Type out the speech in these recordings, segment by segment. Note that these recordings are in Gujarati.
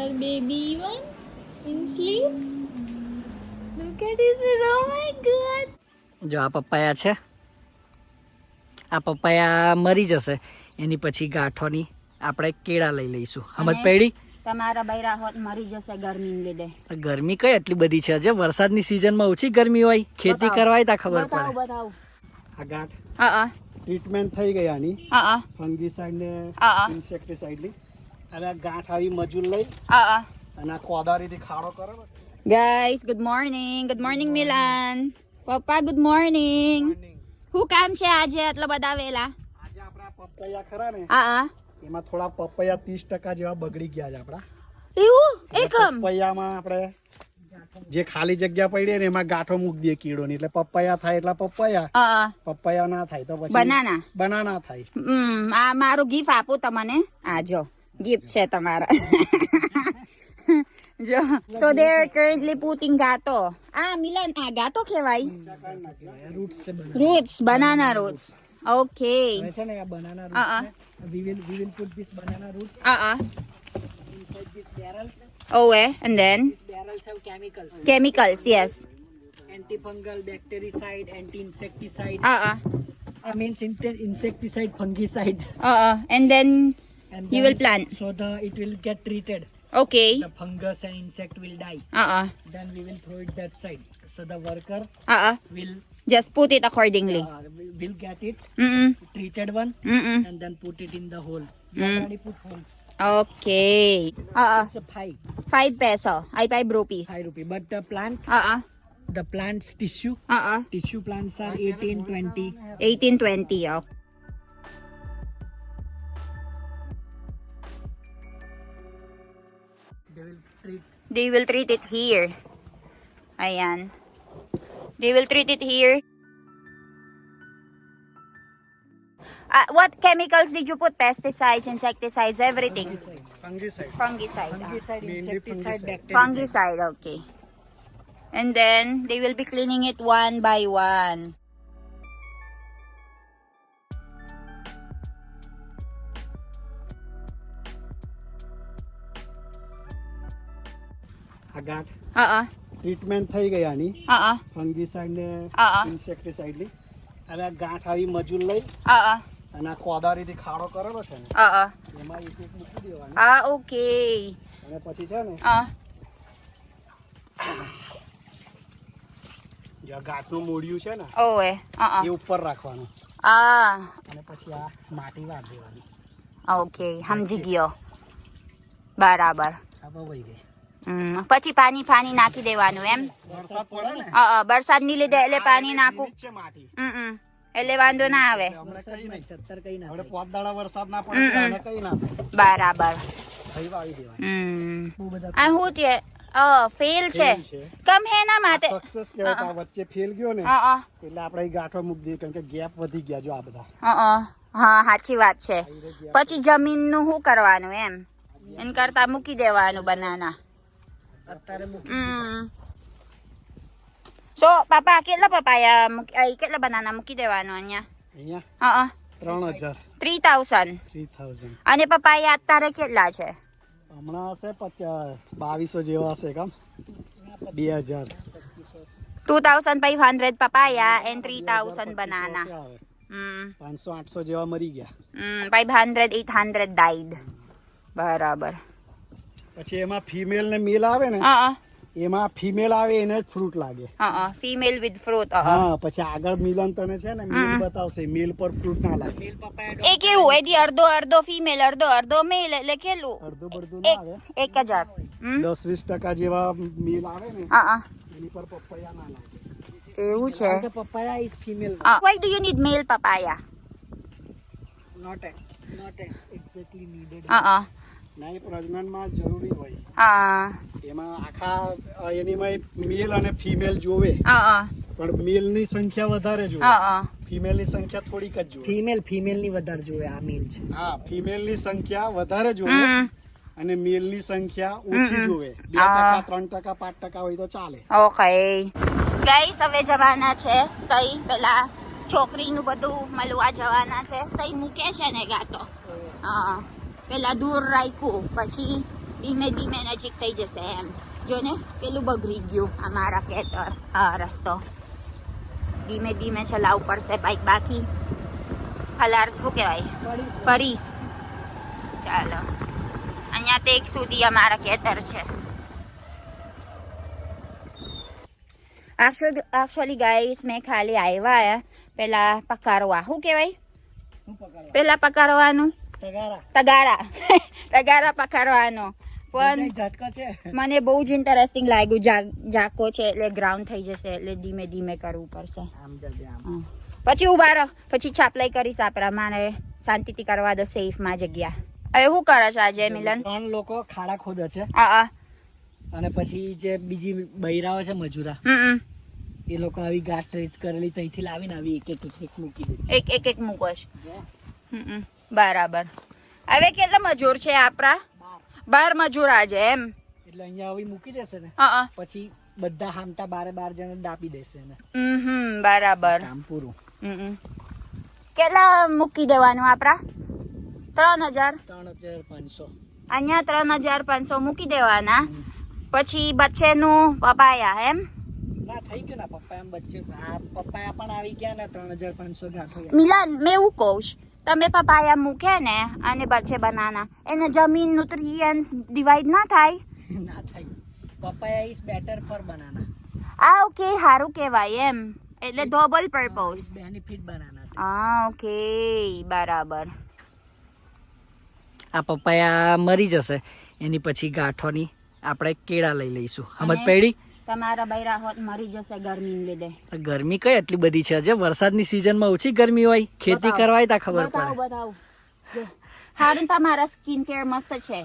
Our baby one in sleep. Look at his face. Oh my god. જો આ પપાયા છે, આ પપાયા મરી જશે એની પછી ગાંઠોની આપણે કેળા લઈ લઈશું. સમજ પડી? તમારા બૈરા હોત મરી જશે ગરમીને લીધે. ગરમી કઈ એટલી બધી છે? જે વરસાદની સિઝનમાં ઓછી ગરમી હોય, ખેતી કરવાય તા ખબર પડે. બતાવો. આ ગાંઠ હા ટ્રીટમેન્ટ થઈ ગઈ આની હા ફંગીસાઇડ ને ઇન્સેક્ટિસાઇડ ની. હવે આ ગાંઠ આવી મજૂર લઈ હા અને આ કોદારીથી ખાડો કરો. Guys, good morning Milan. પપ્પા ગુડ મોર્નિંગ. શું કામ છે આજે આટલા બધા વેલા? આજે આપણા પપૈયા ખરા ને, હા એમાં થોડા પપૈયા 30% જેવા બગડી ગયા છે આપણા. એવું એકમ પપૈયામાં આપણે જે ખાલી જગ્યા પડી ને એમાં ગાંઠો મૂકી દઈએ કીડોની, એટલે પપૈયા થાય એટલે પપૈયા, પપૈયા ના થાય તો પછી બનાના થાય. આ મારું ગિફ્ટ આપો તમને. આ જો ગિફ્ટ છે તમારા. જો so they are currently putting gato. મિલન, આ ગાતો કહેવાય? Roots, banana roots. Okay. છે ને આ banana roots we will put this banana roots inside these barrels. And then These barrels have chemicals, yes. Antifungal, bactericide, anti-insecticide. I means insecticide, fungicide. And then And you will plant. So it will get treated. Okay. The fungus and insect will die. Then we will throw it that side. So the worker will Just put it accordingly. will get it treated one and then put it in the hole. We already put holes. Okay. It's a 5 peso. Ay 5 rupees. 5 rupee. But the plant, the plant's tissue plants are 18-20. 18-20. They will treat it here. Ayan. They will treat it here. What chemicals did you put? Pesticides, insecticides, everything. Fungicide. Fungicide. Fungicide, Mainly insecticide, fungicide. bactericide. Fungicide, okay. And then they will be cleaning it one by one. આ ગાંઠ ટ્રીટમેન્ટ થઈ ગઈ આની ફંગીસાઇડ ને ઇન્સેક્ટિસાઇડ ની. હવે આ ગાંઠ આવી મજૂર લઈ અને આ કોદારીથી ખાડો કરેલો છે ને એમાં એક મૂકી દેવાનું. Okay. અને પછી છે ને જે આ ગાંઠનું મૂળિયું છે ને એ ઉપર રાખવાનું અને પછી આ માટી વાર દેવાની. Okay. સમજી ગયો. બરાબર. આ વહી ગઈ. પછી પાણી નાખી દેવાનું એમ? વરસાદ પડે ને વરસાદ ની લીધે એટલે પાણી નાખવું છે માટી એટલે વાંધો ના આવે. હમણાં કઈ નહીં, 17 કઈ ના. હવે 5 દાડા વરસાદ ના પડે એટલે કઈ ના થાય. બરાબર. થઈ વાવી દેવાની. આ હું તે ફેલ છે કમ હે ના માટે સક્સેસ કહેવાય. આ વચ્ચે ફેલ ગયો ને એટલે આપણે ગાંઠો મૂકી દઈએ, કારણ કે ગેપ વધી ગયા જો આ બધા. હા સાચી વાત છે. પછી જમીન નું શું કરવાનું એમ? એન કરતા મૂકી દેવાનું બનાના. So પાપા કેટલા પપાયા કેટલા બનાના મૂકી દેવાનું અહીંયા? 3000. અને પપાયા અત્યારે કેટલા છે? હમણાં હશે 2200 જેવા હશે. કામ 2000. 2500 papaya and 3000 banana. 500-800 જેવા મરી ગયા. 500-800 died. બરાબર. પછી એમાં ફિમેલ ને મેલ આવે ને, એમાં ફિમેલ આવે એને જ ફ્રૂટ લાગે. Female with fruit. હા, પછી આગળ મિલન તને છે ને મેલ બતાવશે, મેલ પર ફ્રૂટ ના લાગે. એ કેવું? એથી અડધો ફિમેલ અડધો મેલ એટલે કેટલું? અડધો બડધો ના આવે. 1000. 10-20% જેવા મેલ આવે ને એની પર પપૈયા ના લાગે. એવું છે. Papaya is female. Why do you need male papaya? Not exactly needed. ના, એ પ્રજનનમાં જરૂરી હોય. એમાં આખા એનીમાં મેલ અને ફિમેલ જોવે, પણ મેલ ની સંખ્યા વધારે જોવે, ફિમેલ ની સંખ્યા થોડીક જ જોવે. ફિમેલ ની વધારે જોવે. આ મેલ છે. હા, ફિમેલ ની સંખ્યા વધારે જોવે અને મેલ ની સંખ્યા ઓછી જોવે. 2%, 3%, 5% હોય તો ચાલે. ઓકે ગાઈસ, હવે જવાના છે તઈ પેલા છોકરીનું બધું મળવા જવાના છે. તઈ મૂકે છે ને ગાતો. પેલા દૂર રાખ્યું, પછી ધીમે ધીમે નજીક થઈ જશે એમ. જો ને પેલું બગડી ગયું અમારા ખેતર. આ રસ્તો ધીમે ધીમે ચલાવવું પડશે બાઈક. બાકી કલર શું કહેવાય, પરીશ. ચાલો, અહીંયા તેક સુધી અમારા ખેતર છે. એકચ્યુઅલી ગાઈસ મેં ખાલી આવ્યા પેલા પકારવા. શું કહેવાય પેલા પકારવાનું? તગારા. તગારા પકારવાનો. પણ મને બહુ જ ઇન્ટરેસ્ટિંગ લાગ્યું. જાકો છે એટલે ગ્રાઉન્ડ થઈ જશે એટલે ધીમે ધીમે કરવું પડશે. પછી ઉભા રહો, પછી ચાપલાઈ કરીશ આપણા. માને શાંતિથી કરવા દો સેફમાં જગ્યા. હવે શું કરે છે આજે મિલન? 3 લોકો ખાડા ખોદે છે હા. અને પછી જે બીજી બૈરાઓ છે મજૂરા, એ લોકો આવી ગાંઠ ટ્રીટ કરેલી ત્યાંથી લાવીને આવી એક એક મૂકી દે. એક મૂકો છે. બરાબર. હવે કેટલા મજૂર છે આપણા? 12 મજૂર આજે એમ. એટલે અહીંયા આવી મૂકી દેશે ને, પછી બધા હામટા 12 જણ ડાપી દેશે ને. બરાબર. કામ પૂરું. કેટલા મૂકી દેવાનું આપણા? 3500. અહીંયા 3500 મૂકી દેવાના. પછી બચ્ચેનું પપાયા એમ. ના થઈ ગયું ને પપ્પાયા બચ્ચે. પપ્પાયા પણ આવી ગયા ને 3500 ગાંઠો. મિલાન મેં એવું કહું છું, તમે પપાયા મૂકે ને અને બચ્ચે બનાના, એને જમીન ન્યુટ્રિયન્સ ડિવાઈડ ના થાય? ના થાય. Papaya is better for banana. Okay, સારું કહેવાય એમ. એટલે double purpose benefit banana. Okay, બરાબર. આ પપાયા મરી જશે એની પછી ગાંઠોની આપણે કેળા લઈ લઈશું. સમજ પડી? તમારા બૈરા હોત મરી જશે ગરમીને લીધે. ગરમી કઈ એટલી બધી છે? હજુ વરસાદની સિઝનમાં ઓછી ગરમી હોય, ખેતી કરવાય તા ખબર પડે. બતાવું. હારું, તમારા સ્કિન કેર મસ્ત છે,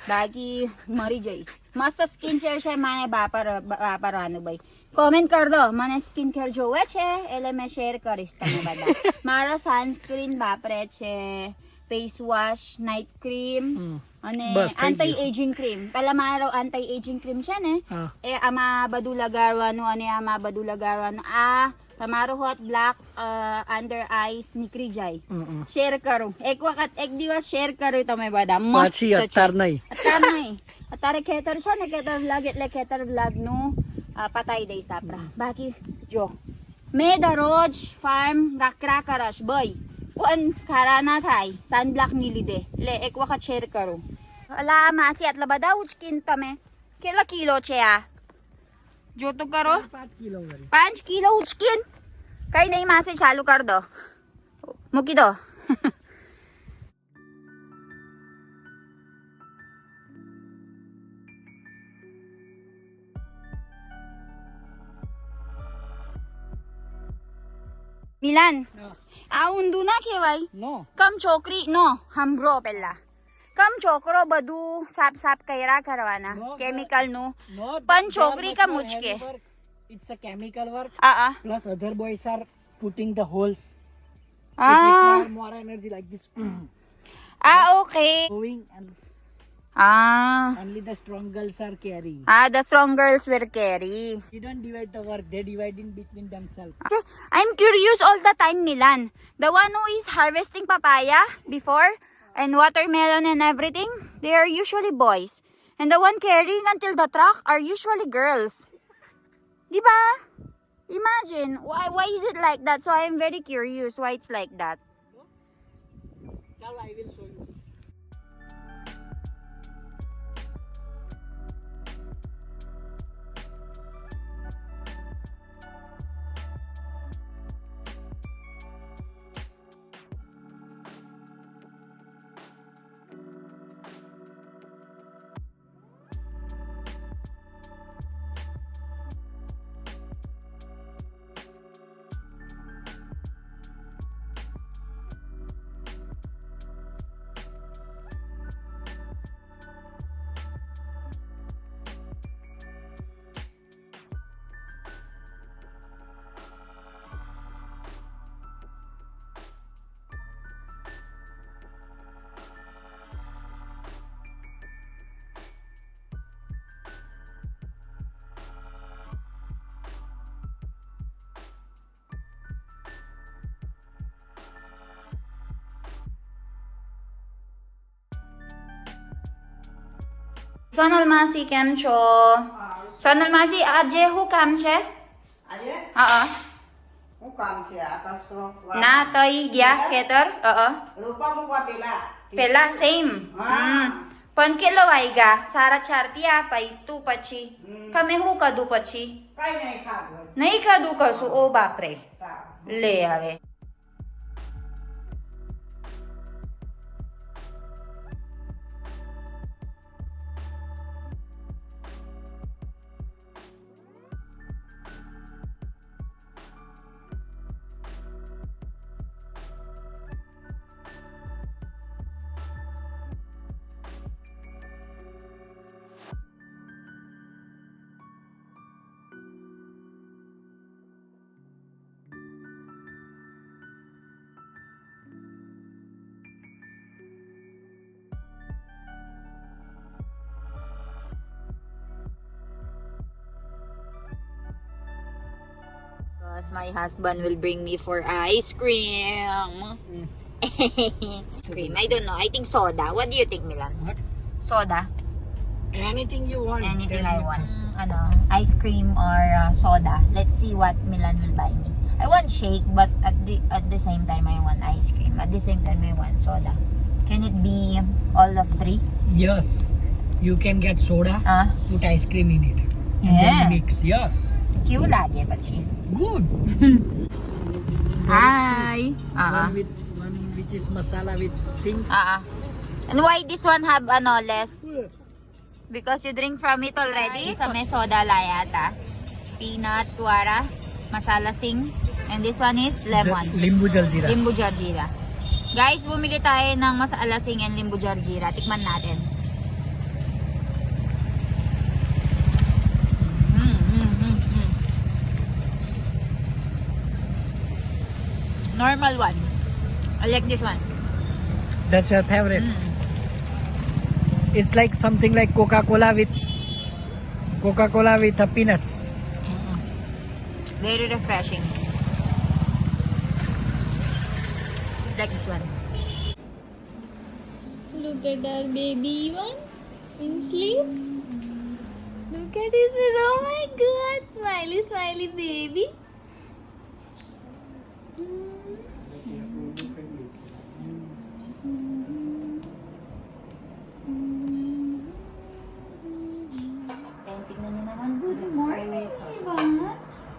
બાકી મરી જઈશ. મસ્ત સ્કિન કેર છે, મને વાપરવાનું ભાઈ. કોમેન્ટ કર દો મને સ્કિન કેર જોવે છે એટલે મેં શેર કરીશ તમે બધા. મારા સનસ્ક્રીન વાપરે છે, ફેસ વોશ, નાઇટ ક્રીમ અને એન્ટી એજિંગ ક્રીમ. પેલા મારો એન્ટી એજિંગ ક્રીમ છે ને એ આમાં બધું લગાડવાનું અને આમાં બધું લગાડવાનું. આ તમારો હોત બ્લેક અંડર આઈસ નીકળી જાય. શેર કરું એક વખત, એક દિવસ શેર કર્યું તમે બધા. પછી અત્યારે નહીં. અત્યારે ખેતર છે ને, ખેતર વ્લોગ એટલે ખેતર વ્લોગ નું પતાવી દઈશ આપડા. બાકી જો મેં દરરોજ ફાર્મ રાખરા કરશ ભાઈ, પણ ખરા ના થાય સનબ્લોક ની લીધે. એટલે એક વખત શેર કરું. અલા માસી આટલા બધા ઉચકીને તમે કેટલા કિલો છે આ? જો તો કરો. 5 કિલો ઉચકીને. કઈ નહીં માસી, ચાલુ કર દો, મૂકી દો. મિલાન, આ ઊંધું ના કહેવાય. કમ છોકરી નો સાંભળો પેલા. કમ છોકરો બધું સાફ કર્યા કરવાના કેમિકલ નું, પણ છોકરી કમ ઉચકે? It's a chemical work. Plus other boys are putting the holes. It require more energy like this. Okay. Going and only the strong girls are carrying. The strong girls will carry. They don't divide the work, they divide in between themselves. I'm curious all the time, Milan. The one who is harvesting papaya before and watermelon and everything, they are usually boys. And the one carrying until the truck are usually girls. Diba? Imagine, why is it like that? So I am very curious why it's like that. I will show you. Sonal માસી કેમ છો? સોનલ માસી આજે શું કામ છે? હા ના તઈ ગયા ખેતર પેલા સેમ પણ કેટલો વાગ્યા 4:30 પઈ તું પછી તમે શું કદું પછી નહીં ખાધું કશું ઓ બાપરે લે હવે because my husband will bring me for ice cream. Ice cream. I don't know. I think soda. What do you think, Milan? What? Soda. Anything you want. Anything I want. Ano, ice cream or soda. Let's see what Milan will buy me. I want shake, but at the same time I want ice cream. At the same time I want soda. Can it be all of three? Yes. You can get soda, put ice cream in it. And Yeah. then mix. Yes. Cute lagi પછી. Good. Hi. One which is masala with sing. And why this one have ano less? Because you drink from it already. Sa may soda layata. Peanut, tuara, masala sing. And this one is lemon. Limbu jaljeera. Limbu jarjira. Guys, bumili tayo ng masala sing and limbu jarjira. Tikman natin. Normal one. I like this one. That's your favorite. It's like something like Coca-Cola with peanuts. Very refreshing. Like this one. Look at our baby one in sleep. Look at his face. Oh my god. Smiley, smiley baby. Tingnan niyo naman. Good morning, Ivan.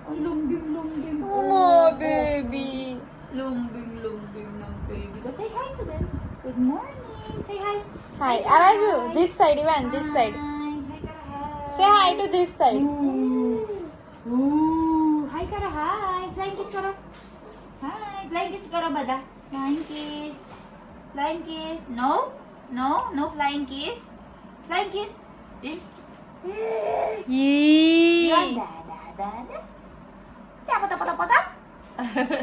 Ang lumbing-lumbing. Oh, baby. Lumbing-lumbing ng baby ko. Say hi to them. Good morning. Say hi. Hi. Araju, this side, Ivan, this side. Hi kara hi. Say hi to this side. Ooh. Hi kara hi. Flying kiss kara. Hi. Flying kiss kara bada. Flying kiss. Flying kiss. No? No? No flying kiss? Flying kiss? Eh? Yan, da. Tapos.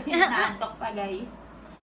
Naantok pa, guys.